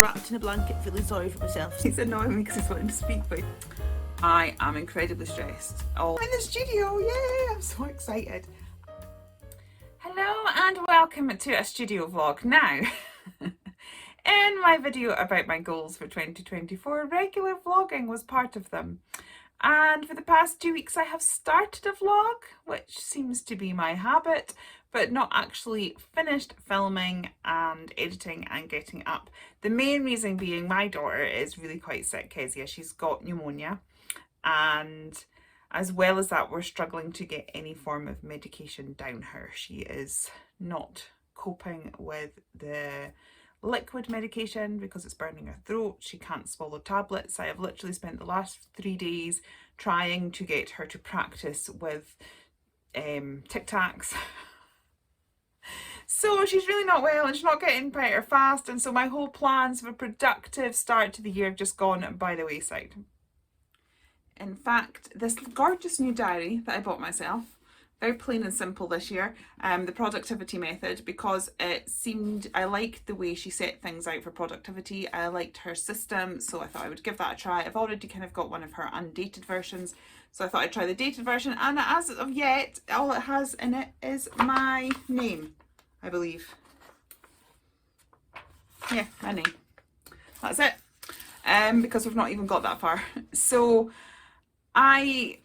Wrapped in a blanket, feeling sorry for myself. He's annoying me because he's wanting to speak, but I am incredibly stressed. I'm in the studio, yay! I'm so excited. Hello and welcome to a studio vlog. Now, in my video about my goals for 2024, regular vlogging was part of them. And for the past 2 weeks I have started a vlog, which seems to be my habit, but not actually finished filming and editing and getting up. The main reason being my daughter is really quite sick, Kezia. She's got pneumonia, and as well as that, we're struggling to get any form of medication down her. She is not coping with the liquid medication because it's burning her throat. She can't swallow tablets. I have literally spent the last 3 days trying to get her to practice with Tic Tacs. So she's really not well and she's not getting better fast, and so my whole plans of a productive start to the year have just gone by the wayside. In fact, this gorgeous new diary that I bought myself, very plain and simple this year, the productivity method, because it seemed, I liked the way she set things out for productivity. I liked her system, so I thought I would give that a try. I've already kind of got one of her undated versions, so I thought I'd try the dated version, and as of yet, all it has in it is my name, I believe. Yeah, my name. That's it. Because we've not even got that far. So I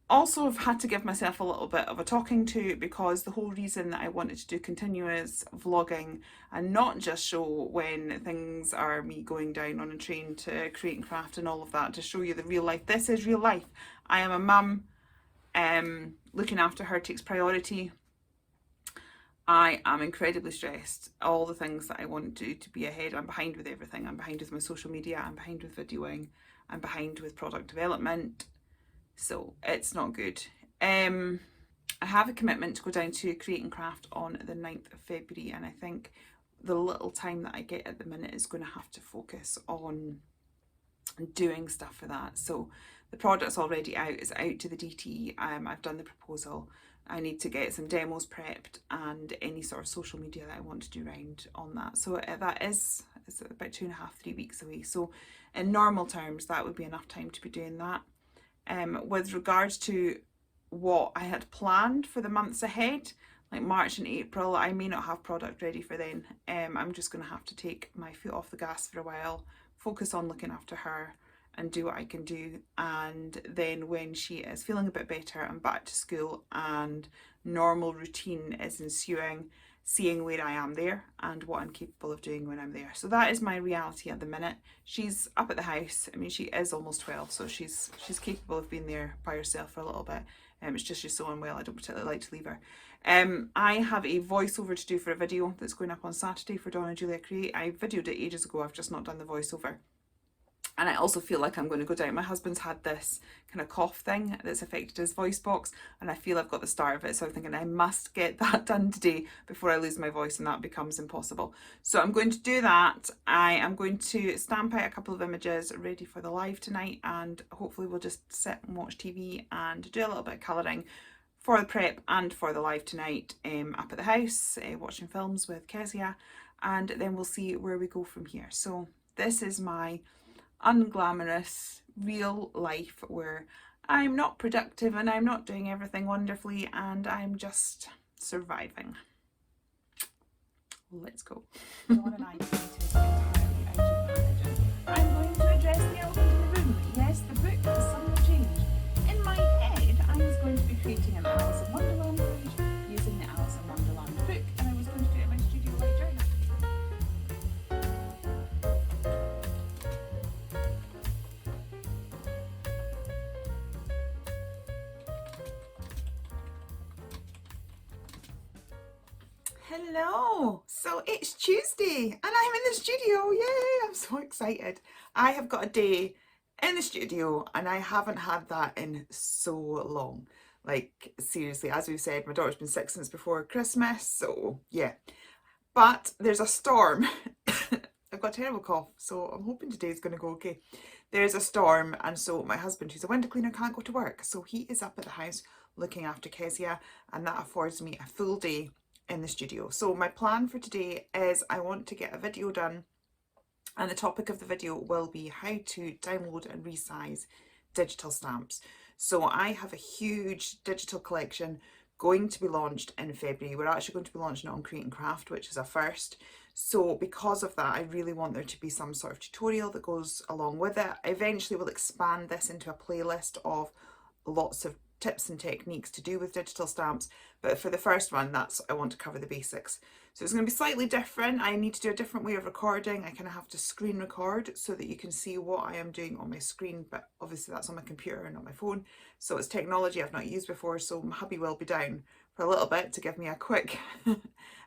also have had to give myself a little bit of a talking to, because the whole reason that I wanted to do continuous vlogging and not just show when things are me going down on a train to create and craft and all of that, to show you the real life. This is real life. I am a mum. Looking after her takes priority. I am incredibly stressed. All the things that I want to do to be ahead, I'm behind with everything. I'm behind with my social media, I'm behind with videoing, I'm behind with product development. So it's not good. I have a commitment to go down to Create and Craft on the 9th of February, and I think the little time that I get at the minute is going to have to focus on doing stuff for that. So the product's already out, it's out to the DT. I've done the proposal. I need to get some demos prepped and any sort of social media that I want to do around on that. So that is about 2.5, 3 weeks away. So in normal terms, that would be enough time to be doing that. With regards to what I had planned for the months ahead, like March and April, I may not have product ready for then. I'm just going to have to take my foot off the gas for a while, focus on looking after her and do what I can do, and then when she is feeling a bit better and back to school and normal routine is ensuing, seeing where I am there and what I'm capable of doing when I'm there. So that is my reality at the minute. She's up at the house. I mean, she is almost 12, so she's capable of being there by herself for a little bit. It's just she's so unwell, I don't particularly like to leave her. I have a voiceover to do for a video that's going up on Saturday for Dawn and Julia Create. I videoed it ages ago, I've just not done the voiceover. And I also feel like I'm going to go down. My husband's had this kind of cough thing that's affected his voice box, and I feel I've got the start of it. So I'm thinking I must get that done today before I lose my voice and that becomes impossible. So I'm going to do that. I am going to stamp out a couple of images ready for the live tonight, and hopefully we'll just sit and watch TV and do a little bit of colouring for the prep and for the live tonight, up at the house, watching films with Kezia, and then we'll see where we go from here. So this is my unglamorous real life where I'm not productive and I'm not doing everything wonderfully and I'm just surviving. Let's go. Dawn and I entirely out of packaging. I'm going to address the elephant in the room. Yes, the book has suddenly changed. In my head, I was going to be creating an Alice in Wonderland page using the Alice in Wonderland book, and I was going to do it in my studio light journal. Hello, so it's Tuesday and I'm in the studio. Yay, I'm so excited. I have got a day in the studio and I haven't had that in so long. Like seriously, as we've said, my daughter's been sick since before Christmas, so yeah. But there's a storm. I've got a terrible cough, so I'm hoping today's going to go okay. There's a storm, and so my husband, who's a window cleaner, can't go to work. So he is up at the house looking after Kezia, and that affords me a full day in the studio. So my plan for today is I want to get a video done And the topic of the video will be how to download and resize digital stamps. So I have a huge digital collection going to be launched in February. We're actually going to be launching it on Create and Craft, which is a first. So because of that, I really want there to be some sort of tutorial that goes along with it. I eventually will expand this into a playlist of lots of tips and techniques to do with digital stamps, but for the first one, I want to cover the basics. So it's going to be slightly different. I need to do a different way of recording. I kind of have to screen record so that you can see what I am doing on my screen, but obviously that's on my computer and not my phone. So it's technology I've not used before, so my hubby will be down for a little bit to give me a quick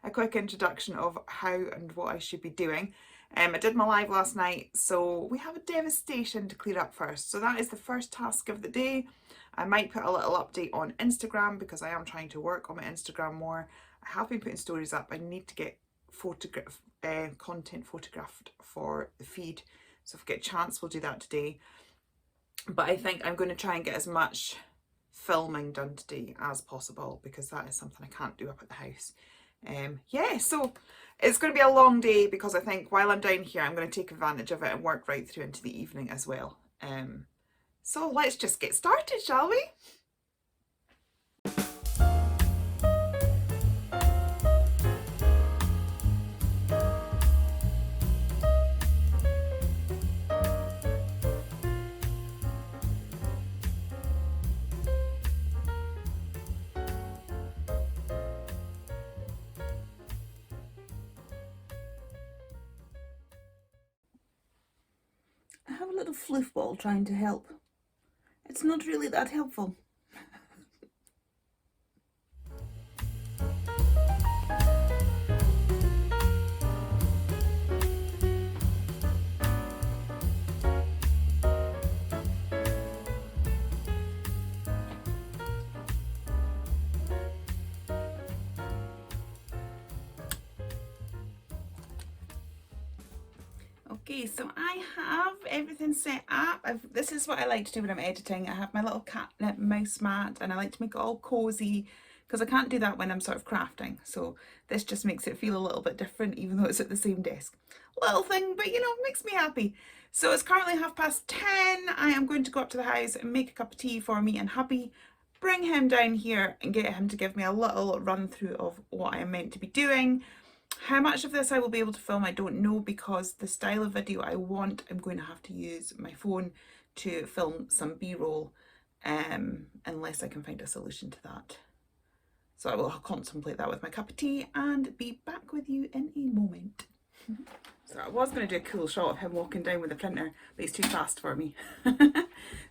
a quick introduction of how and what I should be doing. I did my live last night, so we have a devastation to clear up first. So that is the first task of the day. I might put a little update on Instagram because I am trying to work on my Instagram more. I have been putting stories up. I need to get content photographed for the feed. So if I get a chance, we'll do that today. But I think I'm going to try and get as much filming done today as possible because that is something I can't do up at the house. Yeah, so it's going to be a long day because I think while I'm down here, I'm going to take advantage of it and work right through into the evening as well. So let's just get started, shall we? I have a little floof ball trying to help. It's not really that helpful. Okay, so I have everything set up. This is what I like to do when I'm editing. I have my little catnip mouse mat and I like to make it all cozy because I can't do that when I'm sort of crafting. So this just makes it feel a little bit different even though it's at the same desk. Little thing, but you know, makes me happy. So it's currently 10:30. I am going to go up to the house and make a cup of tea for me and hubby, bring him down here and get him to give me a little run through of what I am meant to be doing. How much of this I will be able to film, I don't know, because the style of video I want, I'm going to have to use my phone to film some B-roll, unless I can find a solution to that. So I will contemplate that with my cup of tea and be back with you in a moment. So I was going to do a cool shot of him walking down with the printer, but he's too fast for me.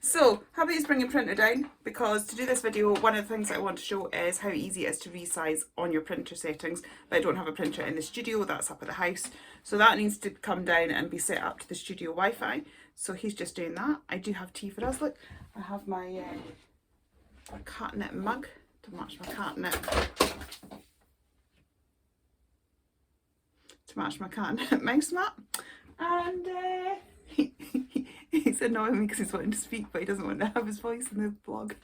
So hubby's bringing printer down because to do this video, one of the things I want to show is how easy it is to resize on your printer settings. But I don't have a printer in the studio, that's up at the house. So that needs to come down and be set up to the studio Wi-Fi. So he's just doing that. I do have tea for us. Look, I have my catnip mug to match my catnip. Mouse mat, and he's annoying me because he's wanting to speak but he doesn't want to have his voice in the vlog.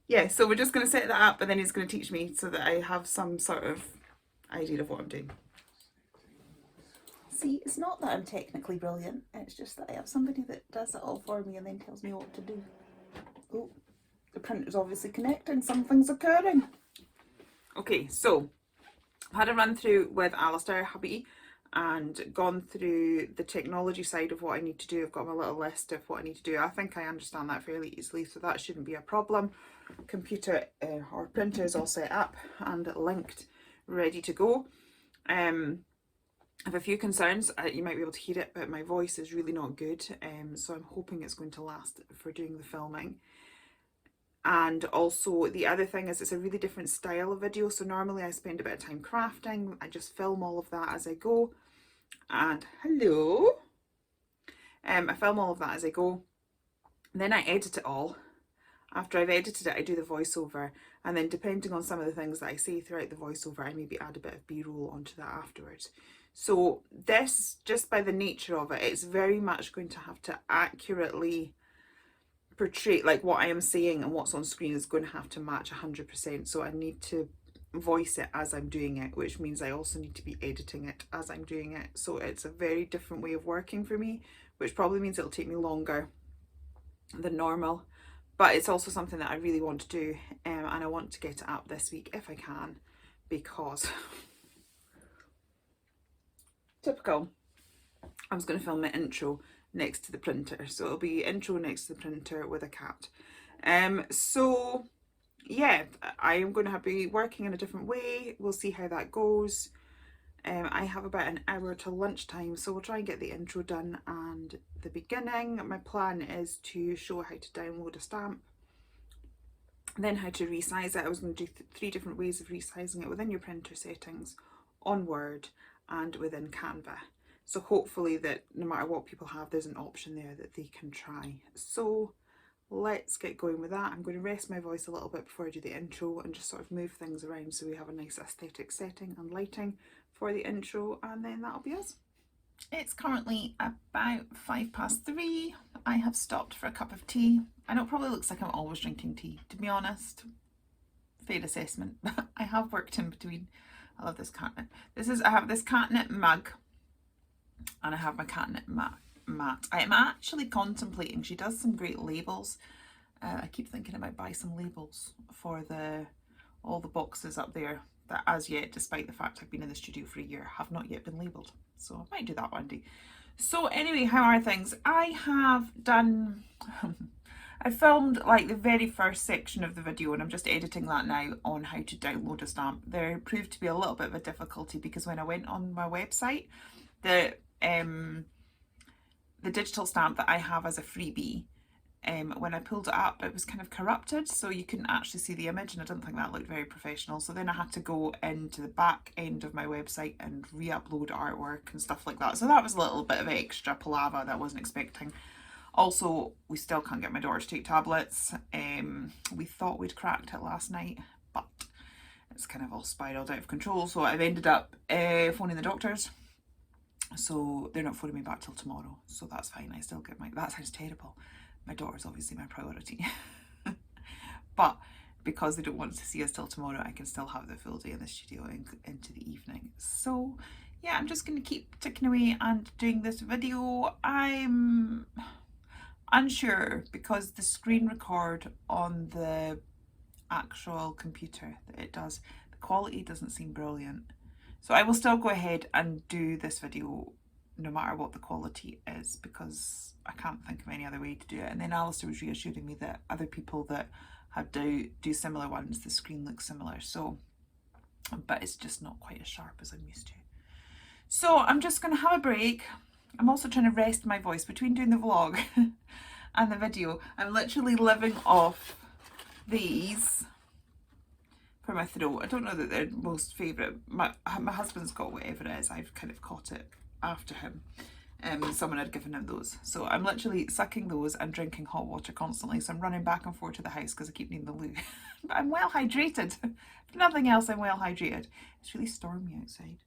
Yeah, so we're just going to set that up and then he's going to teach me so that I have some sort of idea of what I'm doing. See, it's not that I'm technically brilliant, it's just that I have somebody that does it all for me and then tells me what to do. Oh, the printer's obviously connecting, something's occurring. Okay, so I've had a run through with Alistair, hubby, and gone through the technology side of what I need to do. I've got my little list of what I need to do. I think I understand that fairly easily, so that shouldn't be a problem. Computer or printer is all set up and linked, ready to go. I have a few concerns. You might be able to hear it, but my voice is really not good, so I'm hoping it's going to last for doing the filming. And also the other thing is it's a really different style of video. So normally I spend a bit of time crafting. I just film all of that as I go. And hello. I film all of that as I go. And then I edit it all. After I've edited it, I do the voiceover. And then depending on some of the things that I say throughout the voiceover, I maybe add a bit of B-roll onto that afterwards. So this, just by the nature of it, it's very much going to have to accurately portray, like what I am saying and what's on screen is going to have to match 100%. So I need to voice it as I'm doing it, which means I also need to be editing it as I'm doing it. So it's a very different way of working for me, which probably means it'll take me longer than normal. But it's also something that I really want to do, and I want to get it up this week if I can, because typical, I was going to film my intro next to the printer, so it'll be intro next to the printer with a cat. So yeah, I am going to be working in a different way. We'll see how that goes. I have about an hour till lunchtime, so we'll try and get the intro done and the beginning. My plan is to show how to download a stamp, then how to resize it. I was going to do 3 different ways of resizing it within your printer settings, on Word, and within Canva. So hopefully that no matter what people have, there's an option there that they can try. So let's get going with that. I'm going to rest my voice a little bit before I do the intro and just sort of move things around so we have a nice aesthetic setting and lighting for the intro, and then that'll be us. It's currently about 3:05. I have stopped for a cup of tea. I know it probably looks like I'm always drinking tea, to be honest. Fair assessment. I have worked in between. I love this catnip. I have this catnip mug, and I have my catnip mat. I am actually contemplating, she does some great labels. I keep thinking I might buy some labels for all the boxes up there that as yet, despite the fact I've been in the studio for a year, have not yet been labelled. So I might do that one day. So anyway, how are things? I have done, I filmed like the very first section of the video, and I'm just editing that now on how to download a stamp. There proved to be a little bit of a difficulty because when I went on my website, the digital stamp that I have as a freebie, when I pulled it up, it was kind of corrupted, so you couldn't actually see the image, and I didn't think that looked very professional. So then I had to go into the back end of my website and re-upload artwork and stuff like that. So that was a little bit of extra palaver that I wasn't expecting. Also, we still can't get my daughter to take tablets. We thought we'd cracked it last night, but it's kind of all spiraled out of control. So I've ended up phoning the doctors. So they're not phoning me back till tomorrow. So that's fine. I still get that sounds terrible. My daughter's obviously my priority. But because they don't want to see us till tomorrow, I can still have the full day in the studio into the evening. So yeah, I'm just going to keep ticking away and doing this video. I'm unsure because the screen record on the actual computer that it does, the quality doesn't seem brilliant. So I will still go ahead and do this video no matter what the quality is, because I can't think of any other way to do it. And then Alistair was reassuring me that other people that do similar ones, the screen looks similar. So, but it's just not quite as sharp as I'm used to. So I'm just going to have a break. I'm also trying to rest my voice between doing the vlog and the video. I'm literally living off these for my throat. I don't know that they're most favourite. My husband's got whatever it is. I've kind of caught it after him. Someone had given him those. So I'm literally sucking those and drinking hot water constantly. So I'm running back and forth to the house because I keep needing the loo. But I'm well hydrated. If nothing else, I'm well hydrated. It's really stormy outside.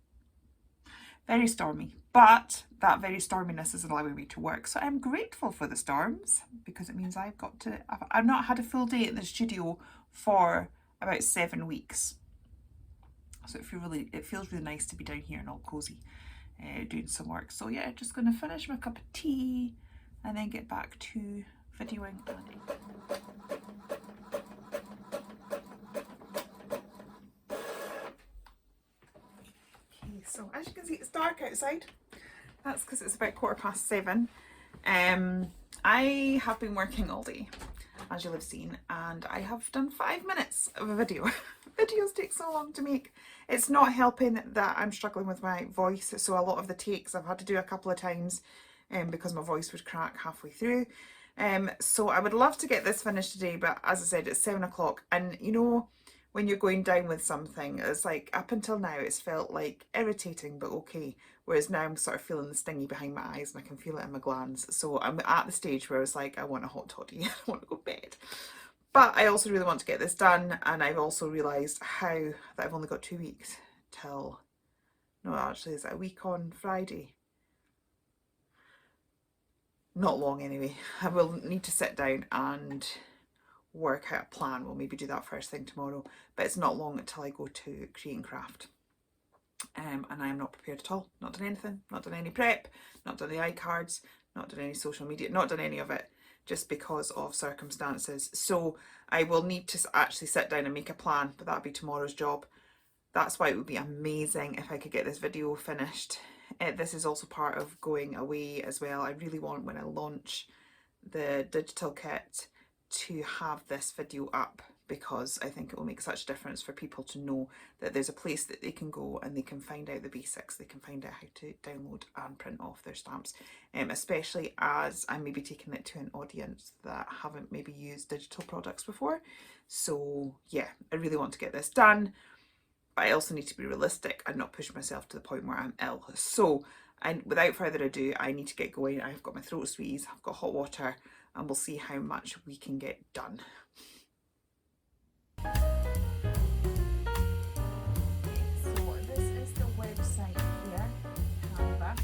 Very stormy. But that very storminess is allowing me to work. So I'm grateful for the storms, because it means I've not had a full day in the studio for about 7 weeks. So it feels really nice to be down here and all cozy. Doing some work. So yeah, just going to finish my cup of tea and then get back to videoing. Okay, so as you can see, it's dark outside. That's because it's about 7:15. I have been working all day, as you'll have seen, and I have done 5 minutes of a video. Videos take so long to make. It's not helping that I'm struggling with my voice, so a lot of the takes I've had to do a couple of times because my voice would crack halfway through. So I would love to get this finished today, but as I said, it's 7 o'clock, and you know, when you're going down with something, it's like up until now it's felt like irritating but okay, whereas now I'm sort of feeling the stingy behind my eyes and I can feel it in my glands. So I'm at the stage where it's like I want a hot toddy. I want to go to bed. But I also really want to get this done, and I've also realised that I've only got 2 weeks till, no, actually it's a week on Friday. Not long anyway. I will need to sit down and work out a plan. We'll maybe do that first thing tomorrow, but it's not long until I go to Create and Craft. And I am not prepared at all. Not done anything, not done any prep, not done the iCards, not done any social media, not done any of it, just because of circumstances. So I will need to actually sit down and make a plan, but that'll be tomorrow's job. That's why it would be amazing if I could get this video finished. This is also part of going away as well. I really want, when I launch the digital kit, to have this video up, because I think it will make such a difference for people to know that there's a place that they can go and they can find out the basics. They can find out how to download and print off their stamps, especially as I'm maybe taking it to an audience that haven't maybe used digital products before. So yeah, I really want to get this done, but I also need to be realistic and not push myself to the point where I'm ill. So without further ado, I need to get going. I've got my throat squeeze, I've got hot water, and we'll see how much we can get done. So this is the website here, Canva.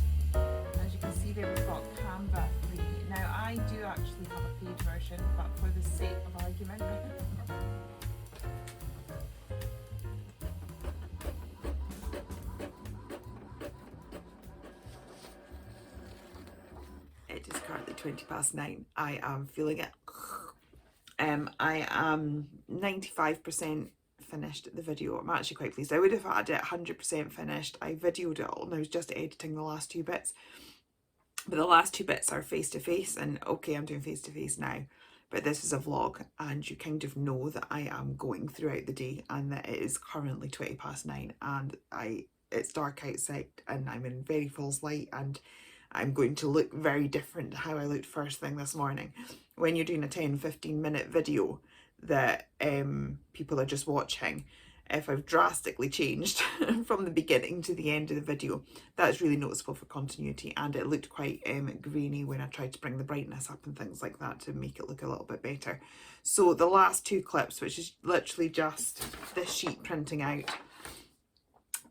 As you can see there, we've got Canva free. Now I do actually have a paid version, but for the sake of argument, it is currently 9:20. I am feeling it. I am 95% finished the video. I'm actually quite pleased. I would have had it 100% finished. I videoed it all and I was just editing the last 2 bits. But the last 2 bits are face to face, and okay, I'm doing face to face now, but this is a vlog and you kind of know that I am going throughout the day and that it is currently 9:20 and it's dark outside and I'm in very false light and I'm going to look very different to how I looked first thing this morning. When you're doing a 10-15 minute video that people are just watching, if I've drastically changed from the beginning to the end of the video, that's really noticeable for continuity, and it looked quite grainy when I tried to bring the brightness up and things like that to make it look a little bit better. So the last 2 clips, which is literally just this sheet printing out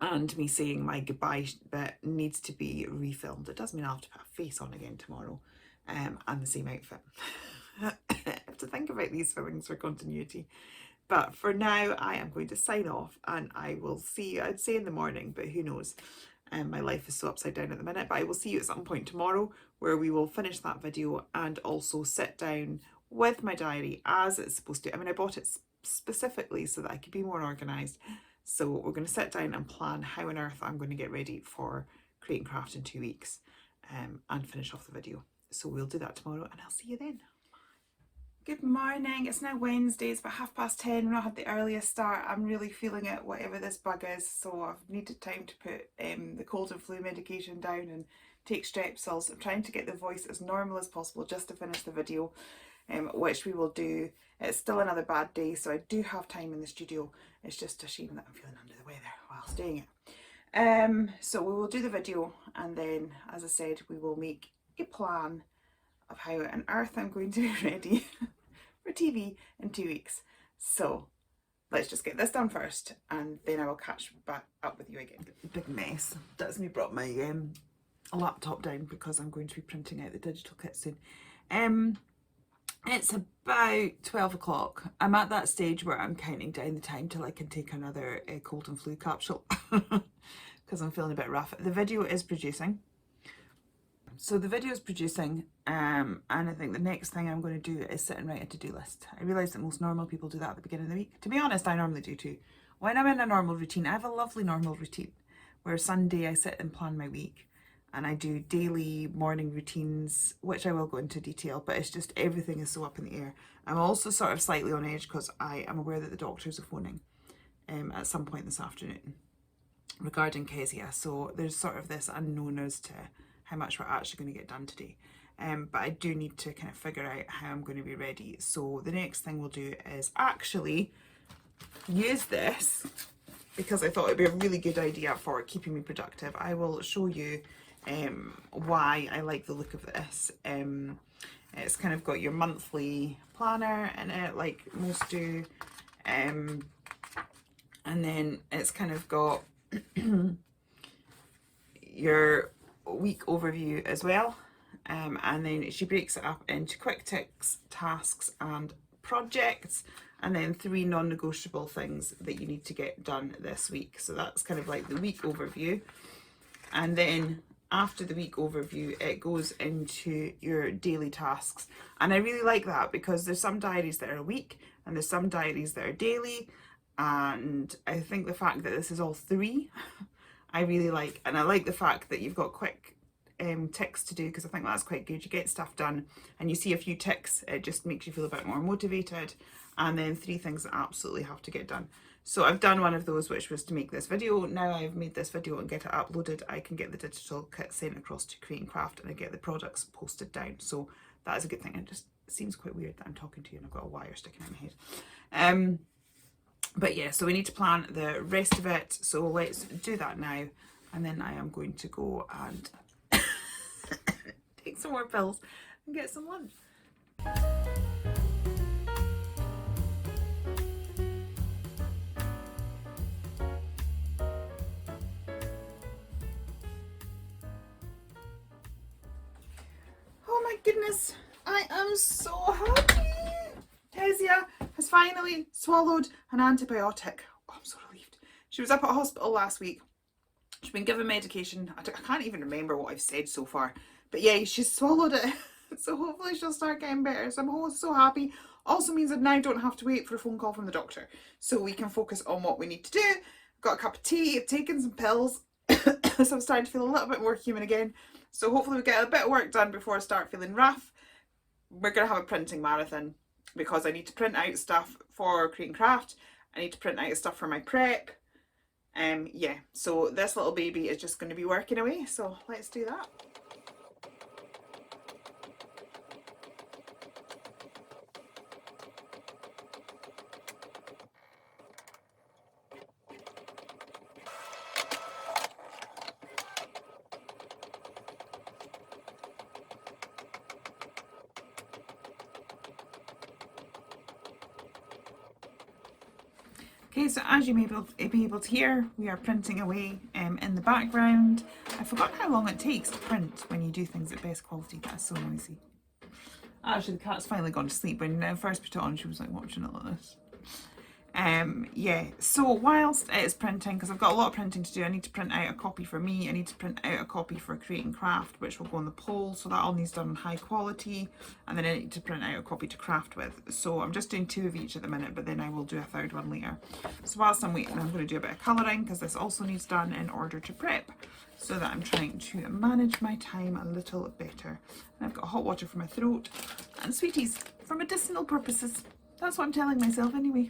and me saying my goodbye bit, needs to be refilmed. It does mean I'll have to put a face on again tomorrow, and the same outfit. I have to think about these things for continuity. But for now, I am going to sign off and I will see you, I'd say in the morning, but who knows. My life is so upside down at the minute, but I will see you at some point tomorrow where we will finish that video and also sit down with my diary as it's supposed to. I mean, I bought it specifically so that I could be more organised. So we're going to sit down and plan how on earth I'm going to get ready for Create and Craft in 2 weeks, and finish off the video. So we'll do that tomorrow and I'll see you then. Good morning, it's now Wednesday, it's about 10:30, we've not had the earliest start. I'm really feeling it, whatever this bug is, so I've needed time to put the cold and flu medication down and take Strepsils. I'm trying to get the voice as normal as possible just to finish the video, which we will do. It's still another bad day, so I do have time in the studio. It's just a shame that I'm feeling under the weather whilst doing it. So we will do the video, and then, as I said, we will make a plan of how on earth I'm going to be ready for TV in 2 weeks. So let's just get this done first and then I will catch back up with you again. Big mess. That's me brought my laptop down because I'm going to be printing out the digital kit soon. It's about 12 o'clock. I'm at that stage where I'm counting down the time till I can take another cold and flu capsule because I'm feeling a bit rough. The video is producing. So the video is producing, and I think the next thing I'm going to do is sit and write a to-do list. I realise that most normal people do that at the beginning of the week. To be honest, I normally do too. When I'm in a normal routine, I have a lovely normal routine where Sunday I sit and plan my week and I do daily morning routines, which I will go into detail, but it's just everything is so up in the air. I'm also sort of slightly on edge because I am aware that the doctors are phoning at some point this afternoon regarding Kezia. So there's sort of this unknown as to how much we're actually going to get done today. But I do need to kind of figure out how I'm going to be ready. So the next thing we'll do is actually use this because I thought it'd be a really good idea for keeping me productive. I will show you why I like the look of this. It's kind of got your monthly planner in it, like most do. And then it's kind of got your week overview as well, and then she breaks it up into quick ticks, tasks and projects, and then 3 non-negotiable things that you need to get done this week. So that's kind of like the week overview. And then after the week overview, it goes into your daily tasks. And I really like that because there's some diaries that are a week and there's some diaries that are daily. And I think the fact that this is all 3, I really like. And I like the fact that you've got quick ticks to do, because I think that's quite good. You get stuff done and you see a few ticks, it just makes you feel a bit more motivated. And then 3 things that absolutely have to get done. So I've done one of those, which was to make this video. Now I've made this video and get it uploaded, I can get the digital kit sent across to Create and Craft and I get the products posted down. So that is a good thing. It just seems quite weird that I'm talking to you and I've got a wire sticking out my head. But yeah, so we need to plan the rest of it. So let's do that now. And then I am going to go and take some more pills and get some lunch. Oh my goodness, I am so happy. Kezia has finally swallowed an antibiotic. Oh, I'm so relieved. She was up at hospital last week. She's been given medication. I can't even remember what I've said so far. But yeah, she's swallowed it. So hopefully she'll start getting better. So I'm so happy. Also means I now don't have to wait for a phone call from the doctor. So we can focus on what we need to do. Got a cup of tea, I've taken some pills. So I'm starting to feel a little bit more human again. So hopefully we get a bit of work done before I start feeling rough. We're going to have a printing marathon because I need to print out stuff for Create and Craft. I need to print out stuff for my prep. Yeah, so this little baby is just going to be working away. So let's do that. Okay, so as you may be able to hear, we are printing away in the background. I've forgotten how long it takes to print when you do things at best quality. That's so noisy. Actually, the cat's finally gone to sleep. When I first put it on, she was like watching it like this. Yeah, so whilst it is printing, because I've got a lot of printing to do, I need to print out a copy for me, I need to print out a copy for Create and Craft, which will go on the poll, so that all needs done in high quality, and then I need to print out a copy to craft with. So I'm just doing 2 of each at the minute, but then I will do a 3rd one later. So whilst I'm waiting, I'm going to do a bit of colouring, because this also needs done in order to prep, so that I'm trying to manage my time a little better. And I've got hot water for my throat, and sweeties for medicinal purposes. That's what I'm telling myself anyway.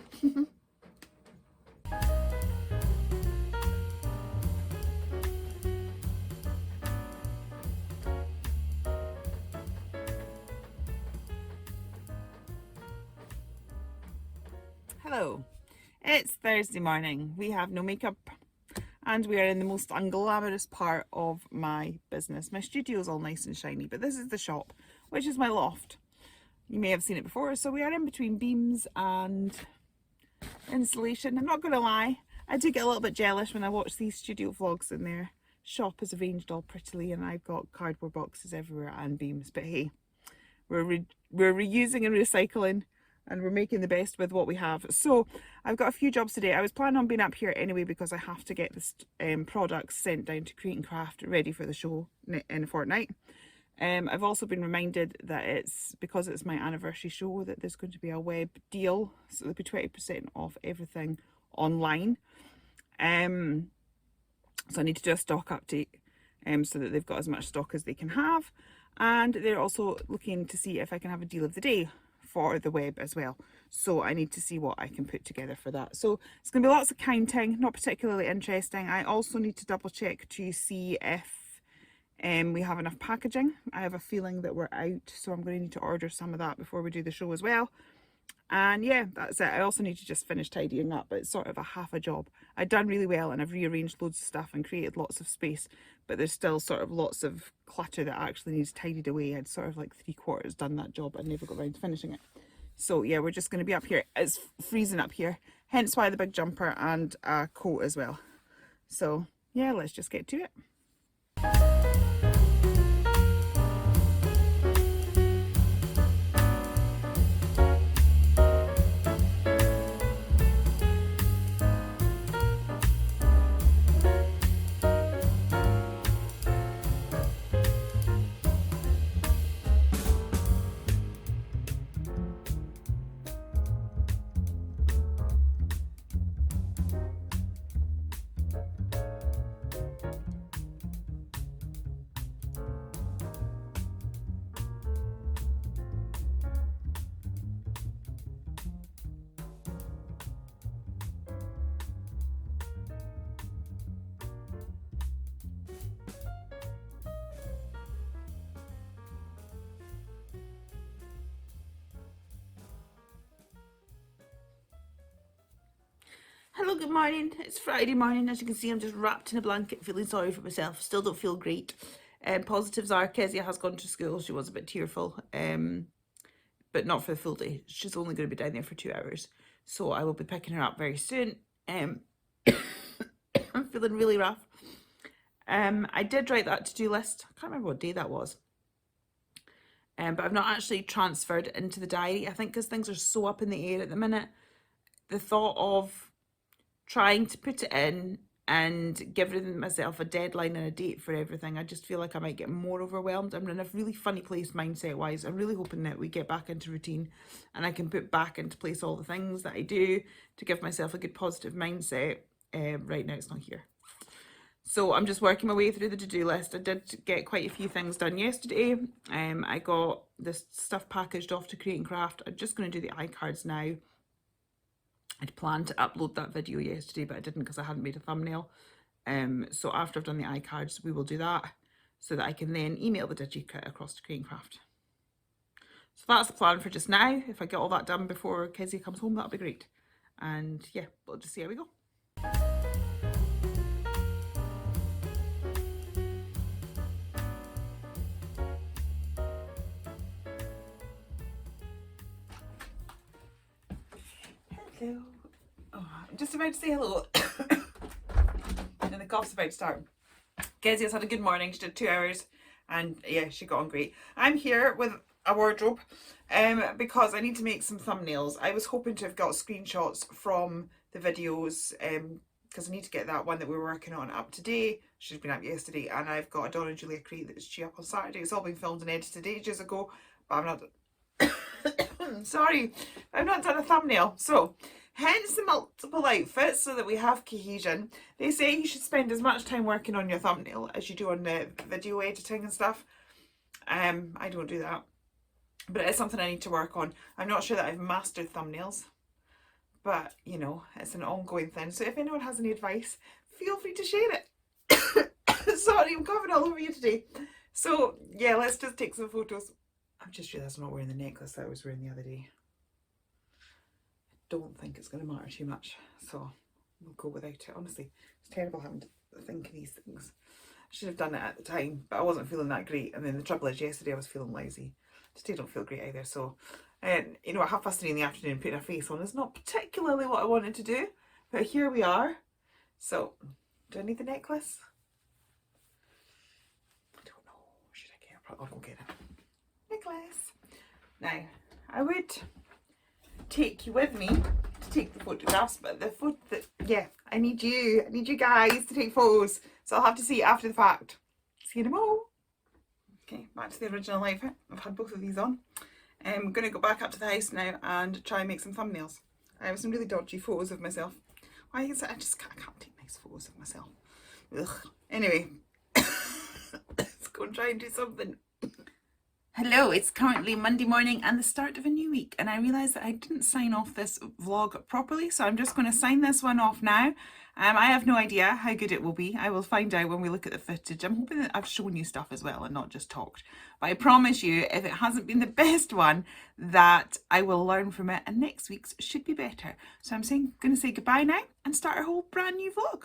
Hello, it's Thursday morning. We have no makeup and we are in the most unglamorous part of my business. My studio is all nice and shiny, but this is the shop, which is my loft. You may have seen it before. So we are in between beams and insulation. I'm not going to lie, I do get a little bit jealous when I watch these studio vlogs and their shop is arranged all prettily and I've got cardboard boxes everywhere and beams. But hey, we're reusing and recycling, and we're making the best with what we have. So I've got a few jobs today. I was planning on being up here anyway because I have to get this products sent down to Create and Craft ready for the show in a fortnight. I've also been reminded that it's because it's my anniversary show that there's going to be a web deal, so there'll be 20% off everything online. So I need to do a stock update so that they've got as much stock as they can have, and they're also looking to see if I can have a deal of the day for the web as well. So I need to see what I can put together for that. So it's going to be lots of counting, not particularly interesting. I also need to double check to see if we have enough packaging. I have a feeling that we're out, so I'm going to need to order some of that before we do the show as well. And yeah, that's it. I also need to just finish tidying up. It's sort of a half a job. I've done really well and I've rearranged loads of stuff and created lots of space, but there's still sort of lots of clutter that actually needs tidied away. I'd sort of like 3/4 done that job and never got around to finishing it. So yeah, we're just going to be up here. It's freezing up here, hence why the big jumper and a coat as well. So yeah, let's just get to it. Hello, good morning. It's Friday morning. As you can see, I'm just wrapped in a blanket, feeling sorry for myself. Still don't feel great. Positives are Kezia has gone to school. She was a bit tearful, but not for the full day. She's only going to be down there for 2 hours. So I will be picking her up very soon. I'm feeling really rough. I did write that to-do list. I can't remember what day that was. But I've not actually transferred into the diary. I think because things are so up in the air at the minute, the thought of trying to put it in and giving myself a deadline and a date for everything, I just feel like I might get more overwhelmed. I'm in a really funny place mindset wise. I'm really hoping that we get back into routine and I can put back into place all the things that I do to give myself a good positive mindset. Right now it's not here. So I'm just working my way through the to-do list. I did get quite a few things done yesterday. I got this stuff packaged off to Create and Craft. I'm just going to do the iCards now. I'd planned to upload that video yesterday, but I didn't because I hadn't made a thumbnail. So after I've done the iCards, we will do that so that I can then email the DigiKit across to Create and Craft. So that's the plan for just now. If I get all that done before Kezia comes home, that'll be great. And yeah, we'll just see how we go. Hello. Oh, I'm just about to say hello. And the cough's about to start. Kezia's had a good morning. She did 2 hours and yeah, she got on great. I'm here with a wardrobe because I need to make some thumbnails. I was hoping to have got screenshots from the videos because I need to get that one that we were working on up today. She's been up yesterday, and I've got a Dawn and Julia Cree that's due up on Saturday. It's all been filmed and edited ages ago, but I've not sorry, I've not done a thumbnail. So hence the multiple outfits, so that we have cohesion. They say you should spend as much time working on your thumbnail as you do on the video editing and stuff. I don't do that, but it is something I need to work on. I'm not sure that I've mastered thumbnails, but you know, it's an ongoing thing. So if anyone has any advice, feel free to share it. Sorry, I'm coughing all over you today. So yeah, let's just take some photos. I've just realised I'm not wearing the necklace that I was wearing the other day. I don't think it's going to matter too much, so we'll go without it. Honestly, it's terrible having to think of these things. I should have done it at the time, but I wasn't feeling that great. And then the trouble is, yesterday I was feeling lazy. Today I don't feel great either. So, you know, at 3:30 in the afternoon, putting a face on is not particularly what I wanted to do. But here we are. So, do I need the necklace? I don't know. Should I get it? I'll go get it. Necklace. Now, I would take you with me to take the photographs, but I need you guys to take photos, so I'll have to see it after the fact. See you tomorrow. Okay, back to the original outfit. I've had both of these on. I'm going to go back up to the house now and try and make some thumbnails. I have some really dodgy photos of myself. Why is it I can't take nice photos of myself. Ugh. Anyway, let's go and try and do something. Hello, it's currently Monday morning and the start of a new week, and I realised that I didn't sign off this vlog properly, so I'm just going to sign this one off now. I have no idea how good it will be. I will find out when we look at the footage. I'm hoping that I've shown you stuff as well and not just talked. But I promise you, if it hasn't been the best one, that I will learn from it, and next week's should be better. So I'm going to say goodbye now and start a whole brand new vlog.